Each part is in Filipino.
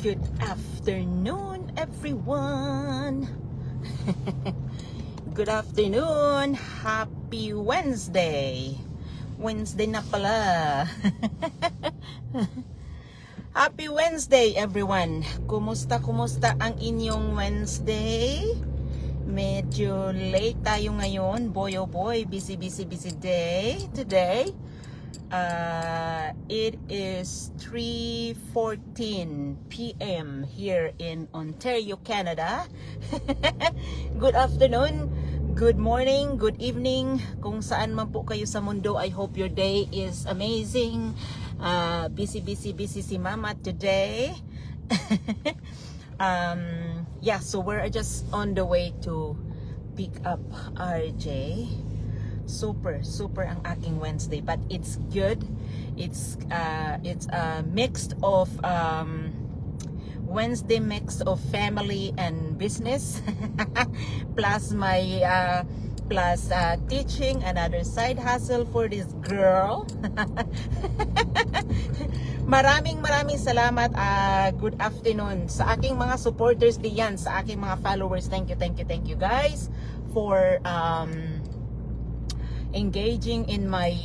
Good afternoon, everyone. Good afternoon. Happy Wednesday. Wednesday na pala. Happy Wednesday, everyone. Kumusta ang inyong Wednesday? Medyo late tayo ngayon. Boy, oh boy, busy day today. It is 3:14 p.m. here in Ontario, Canada. Good afternoon, good morning, good evening. Kung saan man po kayo sa mundo, I hope your day is amazing. Busy si Mama today. Yeah, so we're just on the way to pick up RJ. Super ang aking Wednesday, but it's good. It's a mix of Wednesday mix of family and business plus my teaching, another side hustle for this girl. Maraming salamat. Good afternoon sa aking mga supporters diyan, sa aking mga followers. Thank you guys for engaging in my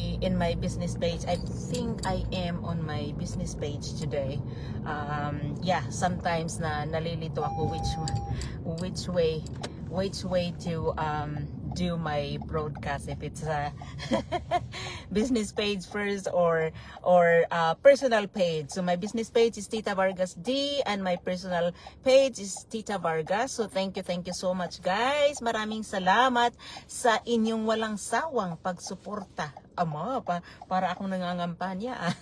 business page. I think I am on my business page today. Yeah, sometimes nalilito ako which way to do my broadcast, if it's a business page first or personal page. So my business page is Tita Vargas D and my personal page is Tita Vargas. So thank you so much, guys. Maraming salamat sa inyong walang sawang pagsuporta. Para akong nangangampanya.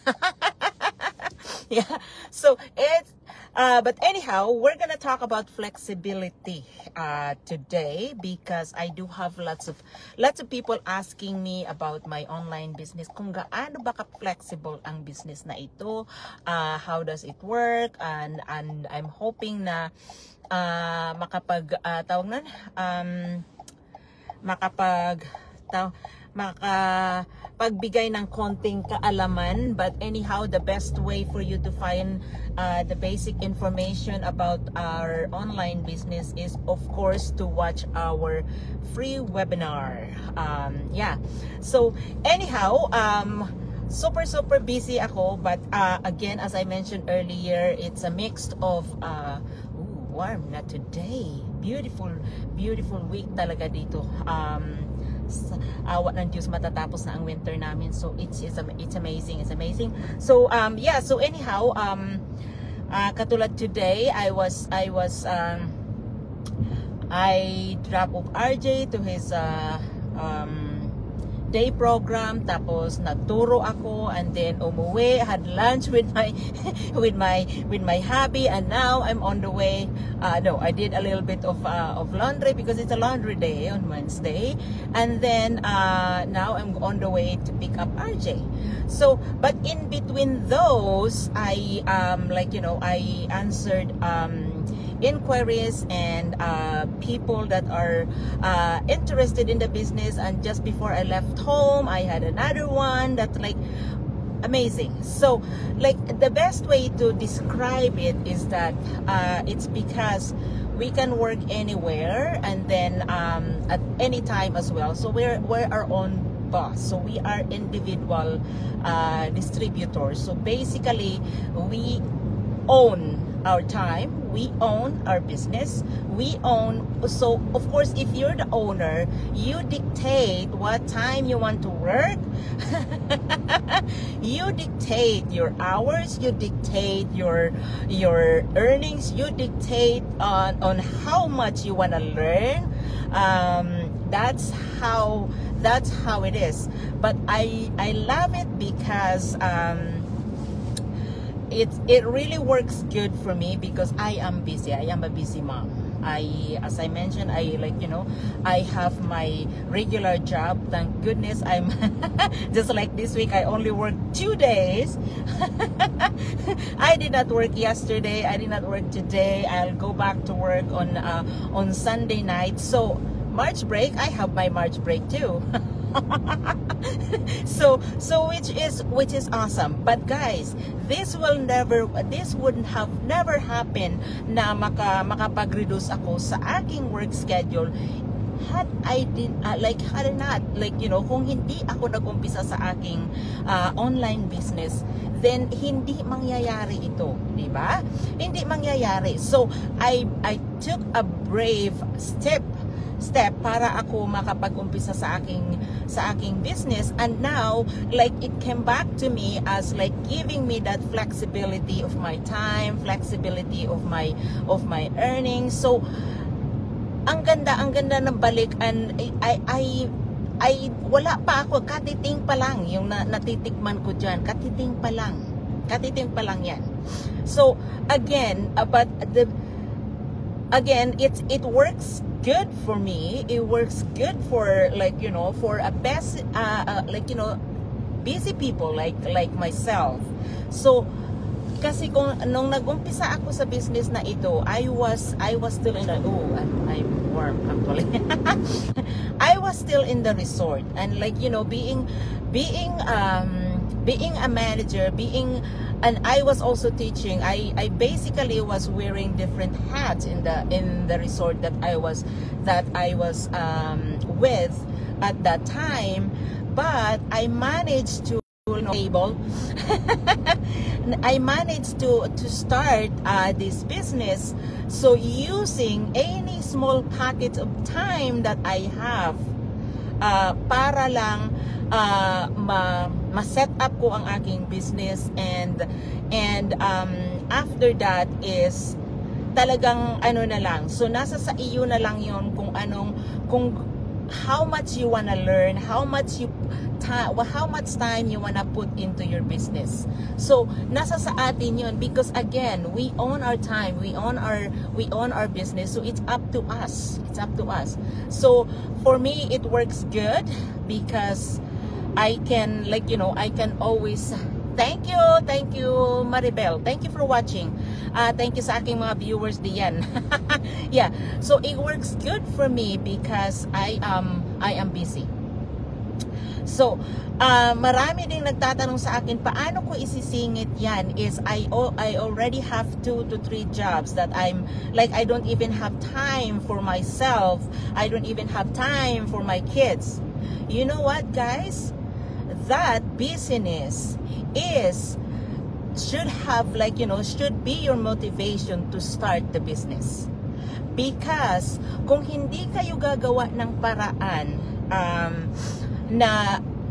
Yeah, so it's but anyhow, we're gonna talk about flexibility today, because I do have lots of people asking me about my online business, kung gaano ba ka-flexible ang business na ito, how does it work, and I'm hoping na makapagbigay ng konting kaalaman. But anyhow, the best way for you to find the basic information about our online business is, of course, to watch our free webinar. Yeah, so anyhow, super busy ako, but again, as I mentioned earlier, it's a mix of warm na today, beautiful week talaga dito. Awa ng Diyos, matatapos na ang winter namin, so it's amazing. So yeah, so anyhow, katulad today, I drop off RJ to his day program, tapos nagturo ako, and then umuwi, had lunch with my hubby, and now I'm on the way. No, I did a little bit of laundry because it's a laundry day on Wednesday, and then now I'm on the way to pick up RJ. So, but in between those, I I answered inquiries and people that are interested in the business. And just before I left home, I had another one that's like amazing. So like the best way to describe it is that it's because we can work anywhere, and then at any time as well. So we're our own boss, so we are individual distributors. So basically, we own our time, we own our business, so of course, if you're the owner, you dictate what time you want to work. You dictate your hours, you dictate your earnings, you dictate on how much you want to learn. That's how it is. But I love it because it really works good for me, because I am busy. I am a busy mom. As I mentioned, I have my regular job. Thank goodness. I'm just like this week, I only worked 2 days. I did not work yesterday, I did not work today. I'll go back to work on Sunday night. So March break, I have my March break too. So which is awesome. But guys, this would have never happened na makapag-reduce ako sa aking work schedule had I not, kung hindi ako nag-umpisa sa aking online business, then hindi mangyayari ito, di ba? Hindi mangyayari. So I took a brave step para ako makapag-umpisa sa aking business, and now it came back to me as giving me that flexibility of my time, flexibility of my earnings. So ang ganda ng balik, and I wala pa ako, katiting pa lang yung natitikman ko dyan, katiting pa lang yan. So again, it works good for me. It works good for for a best busy people like myself. So kasi nung nag-umpisa ako sa business na ito, I was still in the I'm warm actually. I was still in the resort, and being a manager, and I was also teaching. I basically was wearing different hats in the resort that I was with at that time, but I managed to able I managed to start this business. So using any small pockets of time that I have para lang ma-set up ko ang aking business, and after that is talagang na lang. So nasa sa iyo na lang yon kung how much you wanna learn, how much time you wanna put into your business. So nasa sa atin yun, because again, we own our time, we own our business, so it's up to us. So for me, it works good because I can I can always thank you Maribel, thank you for watching. Thank you sa aking mga viewers diyan. Yeah, so it works good for me because I am busy. So marami ding nagtatanong sa akin, paano ko isisingit yan? Is I already have 2 to 3 jobs that I don't even have time for myself. I don't even have time for my kids. You know what, guys? That business should have should be your motivation to start the business, because kung hindi kayo gagawa ng paraan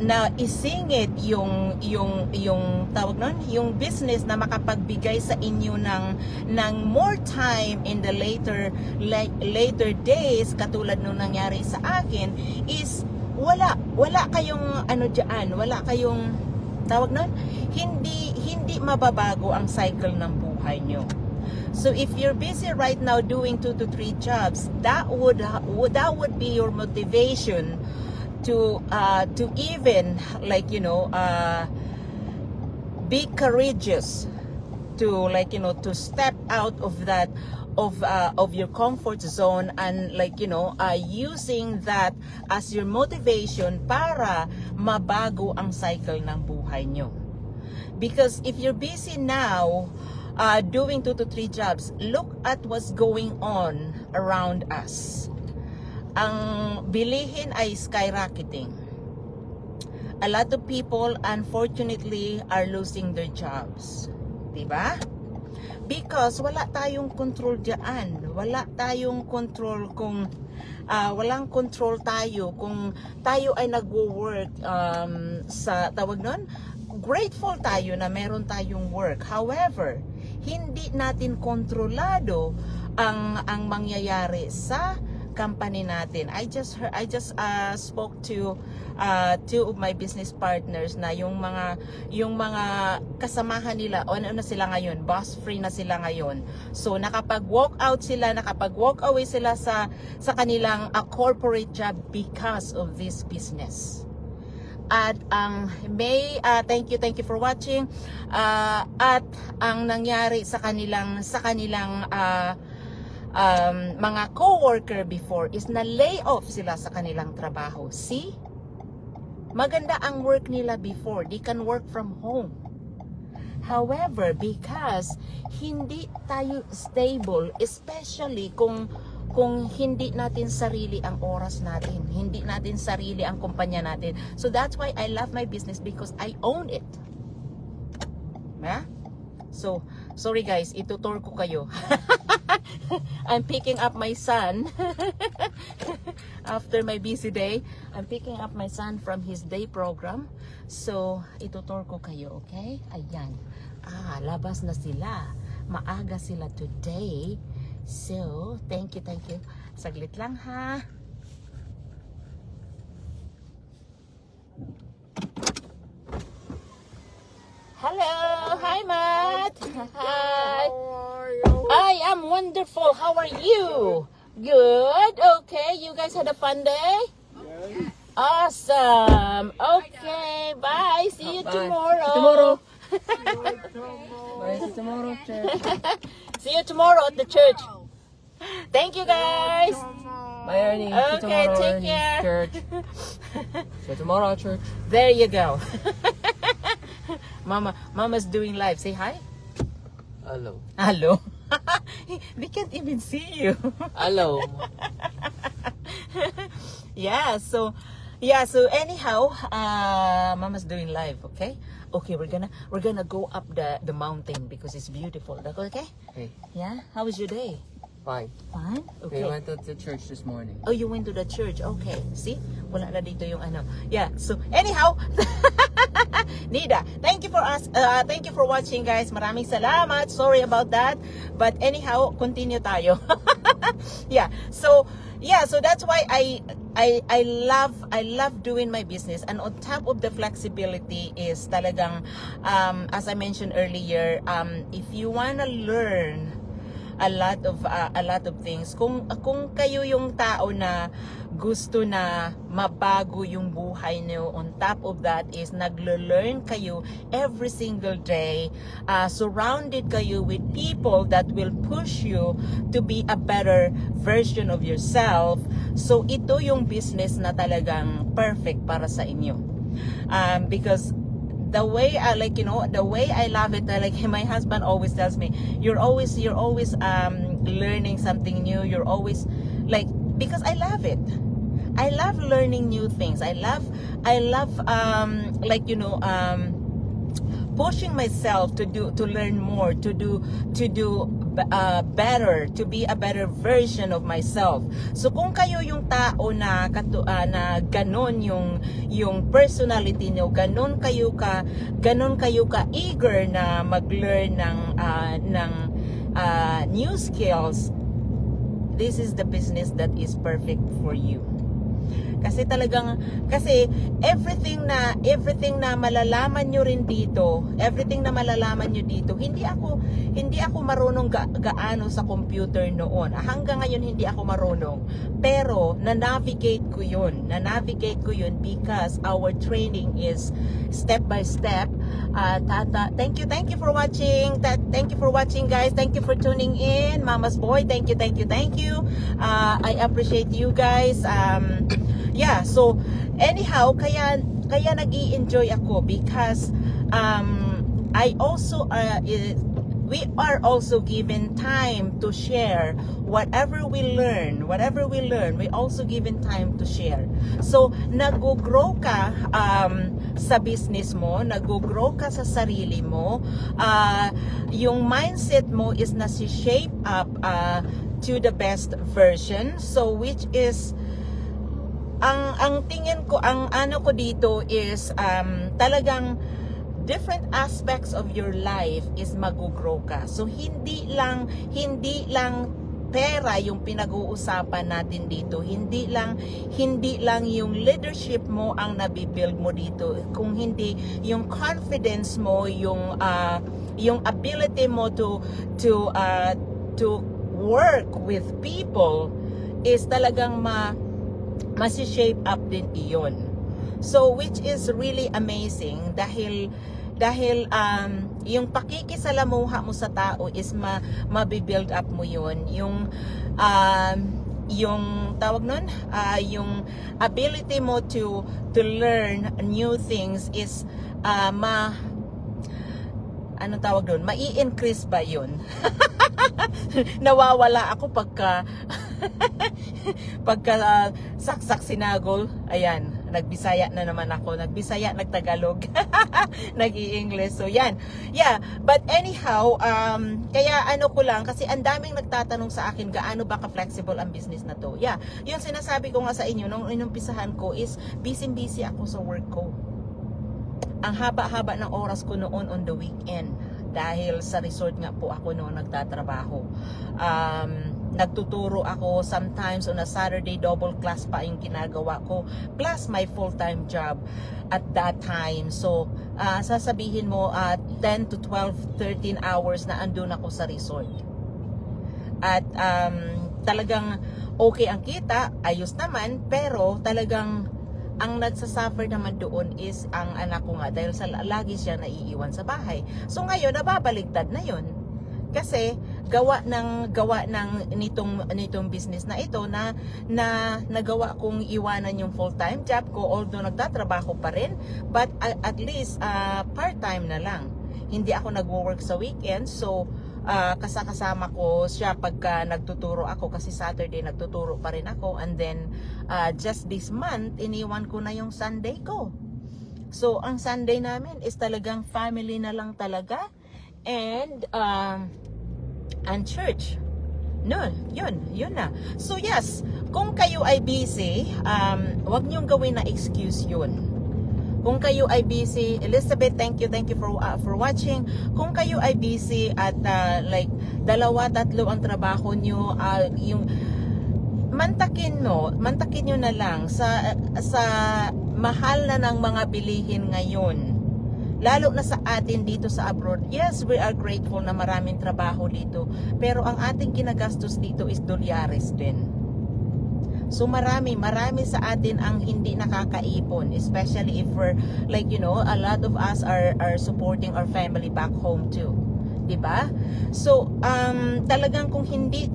na isingit yung tawag nun, yung business na makapagbigay sa inyo ng more time in the later days, katulad nung nangyari sa akin, is wala kayong diyan, wala kayong tawag nun, hindi mababago ang cycle ng buhay nyo. So if you're busy right now doing 2 to 3 jobs, that would be your motivation to even be courageous to to step out of that of your comfort zone, and using that as your motivation para mabago ang cycle ng buhay nyo. Because if you're busy now doing 2 to 3 jobs, look at what's going on around us. Ang bilihin ay skyrocketing. A lot of people unfortunately are losing their jobs. Diba? Because wala tayong control diyan. Wala tayong control kung walang control tayo kung tayo ay nagwo-work sa tawag nun, grateful tayo na meron tayong work. However, hindi natin kontrolado ang mangyayari sa company natin. I just spoke to 2 of my business partners na yung mga kasamahan nila, ano na sila ngayon, boss free na sila ngayon. So nakapag-walk out sila, nakapag-walk away sila sa kanilang corporate job because of this business. At thank you for watching. At ang nangyari sa kanilang mga co-worker before is na lay off sila sa kanilang trabaho. See? maganda ang work nila before. They can work from home. However, because hindi tayo stable, especially kung hindi natin sarili ang oras natin, hindi natin sarili ang kumpanya natin. So that's why I love my business, because I own it. Yeah? So, sorry guys, itutur ko kayo. I'm picking up my son. After my busy day, I'm picking up my son from his day program. So, itutur ko kayo, okay? Ayan. Labas na sila. Maaga sila today. So, thank you, thank you. Saglit lang ha. Hello! Hi, Matt! Hi! I am wonderful. How are you? Good. Okay. You guys had a fun day? Yes. Awesome. Okay. Bye. See you tomorrow. Bye. See you tomorrow, church. See you tomorrow at the church. Thank you, guys. Bye, Ernie. See you Okay. tomorrow, Take Ernie. care. Church. See you tomorrow, church. There you go. Mama's doing live. Say hi. Hello. Hello. They can't even see you. Hello. Yeah, so anyhow, Mama's doing live, okay? Okay, we're gonna go up the mountain because it's beautiful. Okay? Hey, Yeah. How was your day? fine. Fine? Okay. We went to the church this morning. Oh, you went to the church. Okay. See? Wala na dito yung ano. Yeah. So, anyhow, Nida, thank you for watching, guys. Maraming salamat. Sorry about that. But anyhow, continue tayo. Yeah. So that's why I love doing my business, and on top of the flexibility is talagang as I mentioned earlier, if you wanna learn a lot of things, kung kayo yung tao na gusto na mabago yung buhay niyo, on top of that is naglo-learn kayo every single day, surrounded kayo with people that will push you to be a better version of yourself. So ito yung business na talagang perfect para sa inyo, because the way the way I love it, like my husband always tells me, you're always learning something new. You're always because I love it. I love learning new things. I love pushing myself to learn more, to do better, to be a better version of myself. So kung kayo yung tao na ganon yung personality niyo, ganon kayo ka eager na mag-learn ng new skills, this is the business that is perfect for you. Kasi everything na malalaman nyo rin dito, hindi ako marunong gaano sa computer noon. Hanggang ngayon hindi ako marunong. Pero na-navigate ko yun because our training is step by step. Thank you for watching. Thank you for watching, guys. Thank you for tuning in. Mama's Boy, thank you. I appreciate you guys. Yeah, so anyhow, kaya nag-i-enjoy ako because I also we are also given time to share whatever we learn, we also given time to share. So nag-grow ka sa business mo, nag-grow ka sa sarili mo, yung mindset mo is nasi-shape up to the best version. So which is ang tingin ko, ang ano ko dito is talagang different aspects of your life is mag-grow ka. So hindi lang pera yung pinag-uusapan natin dito. Hindi lang yung leadership mo ang nabibuild mo dito. Kung hindi yung confidence mo, yung ability mo to work with people is talagang masi-shape up din iyon. So which is really amazing dahil yung pakikisalamuha mo sa tao is mabibuild up mo yun. yung tawag nun, yung ability mo to learn new things is anong tawag doon? Mai-increase ba yun? Nawawala ako pagka saksak sinagol. Ayan, nagbisaya na naman ako. Nagbisaya, nagtagalog. Nag-i-English. So yan. Yeah, but anyhow, kaya ano ko lang, kasi ang daming nagtatanong sa akin, gaano ba ka-flexible ang business na to? Yeah, yung sinasabi ko nga sa inyo, nung inumpisahan ko is, busy ako sa work ko. Ang haba-haba ng oras ko noon on the weekend dahil sa resort nga po ako noon nagtatrabaho. Nagtuturo ako sometimes on a Saturday, double class pa yung ginagawa ko plus my full-time job at that time. So sasabihin mo 10 to 12, 13 hours na andun ako sa resort. At talagang okay ang kita, ayos naman, pero talagang ang nagsasuffer naman doon is ang anak ko nga dahil sa lagi siya naiiwan sa bahay. So ngayon nababaligtad na yon. Kasi gawa ng nitong business na ito na nagawa kong iwanan yung full-time job ko, although nagtatrabaho pa rin, but at least part-time na lang. Hindi ako nagwo-work sa weekend, so kasama ko siya pagka nagtuturo ako kasi Saturday nagtuturo pa rin ako, and then just this month iniwan ko na yung Sunday ko. So ang Sunday namin is talagang family na lang talaga and church. No, yun na. So yes, kung kayo ay busy, wag niyong gawin na excuse yun. Kung kayo ay busy, Elizabeth, thank you for watching. Kung kayo ay busy at like 2-3 ang trabaho nyo, yung mantakin nyo na lang sa mahal na ng mga bilihin ngayon. Lalo na sa atin dito sa abroad. Yes, we are grateful na maraming trabaho dito. Pero ang ating ginagastos dito is dolyares din. So marami sa atin ang hindi nakakaipon, especially if we're like, you know, a lot of us are supporting our family back home too. 'Di ba? So talagang kung hindi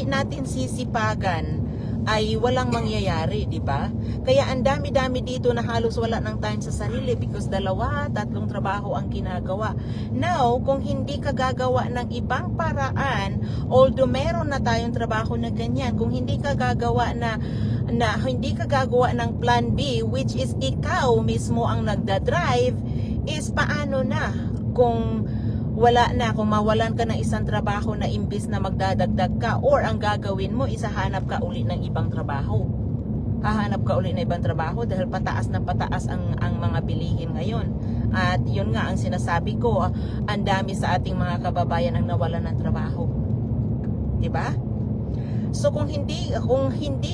natin sisipagan ay walang mangyayari, 'di ba? Kaya ang dami-dami dito na halos wala ng time sa sarili because 2-3 trabaho ang ginagawa. Now, kung hindi ka gagawa ng ibang paraan, although meron na tayong trabaho na ganyan, kung hindi ka gagawa hindi ka gagawa ng plan B, which is ikaw mismo ang nagda-drive, is paano na kung mawalan ka ng isang trabaho na imbis na magdadagdag ka, or ang gagawin mo is hahanap ka uli ng ibang trabaho. Hahanap ka uli ng ibang trabaho dahil pataas na pataas ang mga bilihin ngayon. At yun nga ang sinasabi ko, ang dami sa ating mga kababayan ang nawalan ng trabaho. 'Di ba? So kung hindi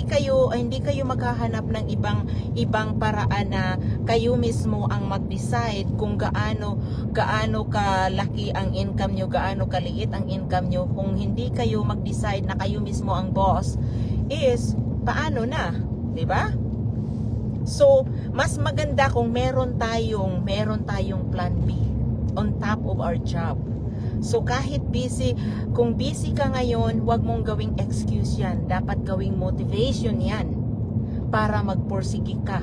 kayo maghahanap ng ibang paraan na kayo mismo ang mag-decide kung gaano kalaki ang income nyo, gaano kaliit ang income nyo, kung hindi kayo mag-decide na kayo mismo ang boss, is paano na, 'di ba? So mas maganda kung meron tayong plan B on top of our job. So kahit kung busy ka ngayon, huwag mong gawing excuse yan. Dapat gawing motivation yan para magpursige ka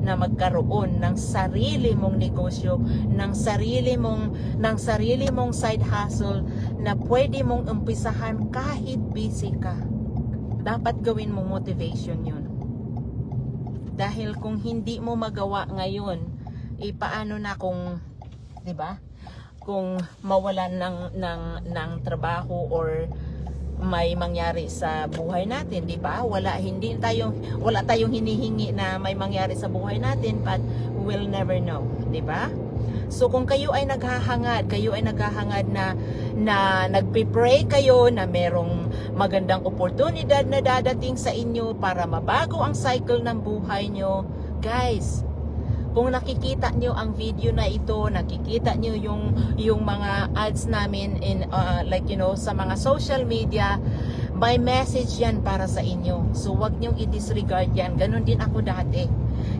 na magkaroon ng sarili mong negosyo, ng sarili mong side hustle na pwede mong umpisahan kahit busy ka. Dapat gawin mong motivation yun. Dahil kung hindi mo magawa ngayon, paano na kung, 'di ba? Kung mawalan ng trabaho or may mangyari sa buhay natin, 'di ba? Wala tayong hinihingi na may mangyari sa buhay natin, but we'll never know, 'di ba? So kung kayo ay naghahangad na nagpe-pray kayo na merong magandang oportunidad na dadating sa inyo para mabago ang cycle ng buhay nyo, guys, kung nakikita nyo ang video na ito, nakikita nyo yung mga ads namin in like, you know, sa mga social media, may message yan para sa inyo. So wag nyong i-disregard yan. Ganon din ako dati.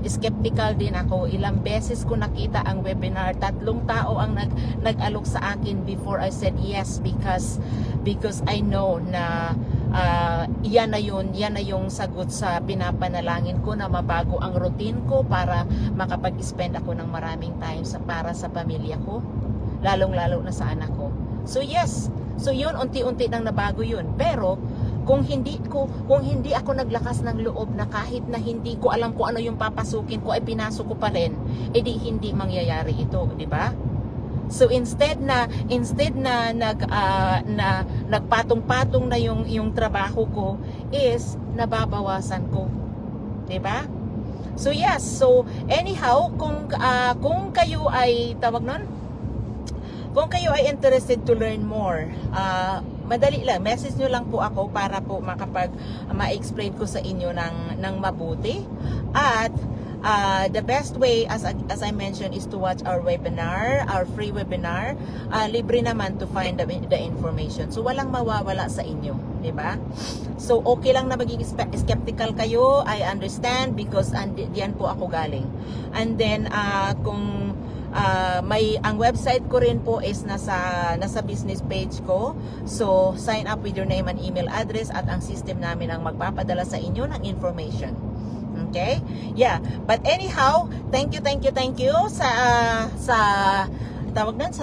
Skeptical din ako. Ilang beses ko nakita ang webinar. 3 tao ang nag-alok sa akin before I said yes, because I know na yan na yung sagot sa pinapanalangin ko na mabago ang routine ko para makapag-spend ako ng maraming time para sa pamilya ko, lalong-lalo na sa anak ko. So yes, so yun, unti-unti nang nabago yun. Pero kung hindi ako naglakas ng loob na kahit na hindi ko alam kung ano yung papasukin ko ay pinasok ko pa rin, edi hindi mangyayari ito, di ba? So instead na nagpatong-patong na yung trabaho ko is nababawasan ko, 'di ba? So yes, so anyhow, kung kayo ay kung kayo ay interested to learn more, madali lang, message nyo lang po ako para po ma-explain ko sa inyo ng mabuti. At the best way, as I mentioned, is to watch our webinar, our free webinar. Libre naman to find the information. So, walang mawawala sa inyo. Diba? So, okay lang na maging skeptical kayo. I understand because diyan po ako galing. And then, kung ang website ko rin po is nasa business page ko. So, sign up with your name and email address at ang system namin ang magpapadala sa inyo ng information. Okay? Yeah. But anyhow, thank you sa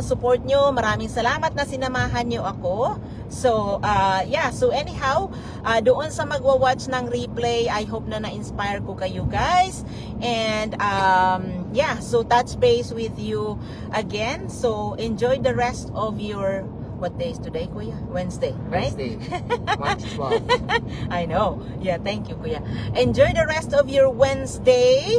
support nyo. Maraming salamat na sinamahan nyo ako. So, yeah. So, anyhow, doon sa magwa-watch ng replay, I hope na na-inspire ko kayo guys. And, yeah. So, touch base with you again. So, enjoy the rest of your... What day is today, Kuya? Wednesday, right? Wednesday, March 12. I know. Yeah, thank you, Kuya. Enjoy the rest of your Wednesday.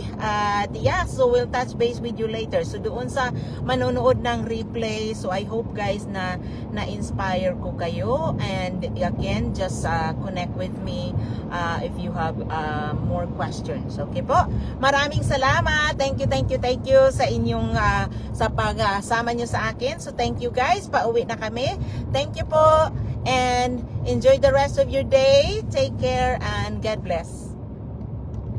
Yeah, so we'll touch base with you later. So doon sa manonood ng replay, so I hope guys na-inspire ko kayo. And again, just connect with me if you have more questions. Okay po? Maraming salamat. Thank you sa inyong sa pagsama nyo sa akin. So thank you guys. Pauwi na kami. Thank you po, and enjoy the rest of your day. Take care and God bless.